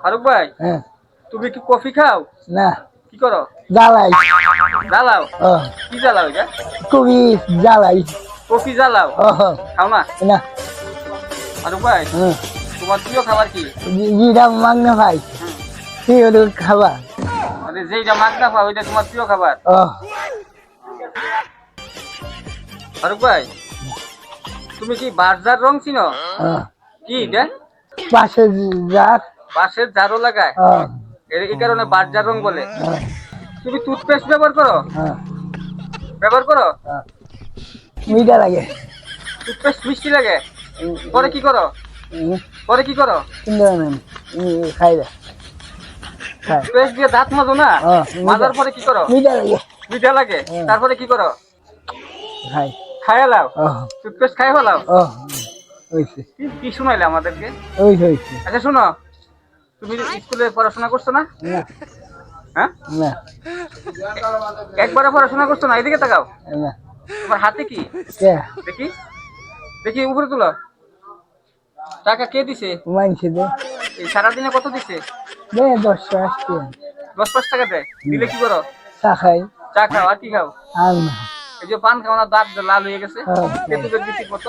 ফারুক ভাই, হ্যাঁ। তুমি কি কফি খাও? না, কি করো? জ্বালাই। জ্বালাও? ও, কি জ্বালাও এটা? খুবই জ্বালাই। কফি জ্বালাও? ও, খাও না? না। ফারুক ভাই, হুম, তোমার প্রিয় খাবার কি? যেটা মাংনা ভাই হুম, সে হলো খাবার। মানে যেটা মাগনা পাও ওইটা তোমার প্রিয় খাবার। ও, ফারুক ভাই, তুমি কি বার্জার রং চিনো? ও, কি এটা? পাশে যার। বাঁশের ঝাড়ু লাগায়, ও, এই কারণে বার্জার রং বলে। ও, তুমি টুথপেস্ট ব্যবহার করো? ও, ব্যবহার করো? ও, মিঠা লাগে। টুথপেস্ট মিষ্টি লাগে? পরে কি করো? হুম, পরে কি করো? কিন্তু খাই না, খাই। টুথপেস্ট দিয়ে দাঁত মাজো না? ও, মাজার পরে কি করো? মিঠা লাগে। মিঠা লাগে? তারপরে কি করো? খাই। খাইয়া লাও? ও, টুথপেস্ট খাই ফেলাও? ও, হয়েছে। কি কি শুনাইলে আমাদেরকে? হয়েছে। আচ্ছা শোনো, তুমি স্কুলে পড়াশোনা করছো না? না, হ্যাঁ, না, একবারে পড়াশোনা করছো না? এদিকে তাকাও। না। তোমার হাতে কি? কে? দেখি, দেখি উপরে তুলো। টাকা কে দিছে? মানছে দে। এই সারাদিনে কত দিছে? দে 10 আসছে। 10-5 টাকা দেয়? দিলে কি করো? চা খাই। চা খাও আর কি খাও? আর না। এই যে পান খাও না, দাঁত লাল হয়ে গেছে, হ্যাঁ। তেঁতুলের বিচি কত?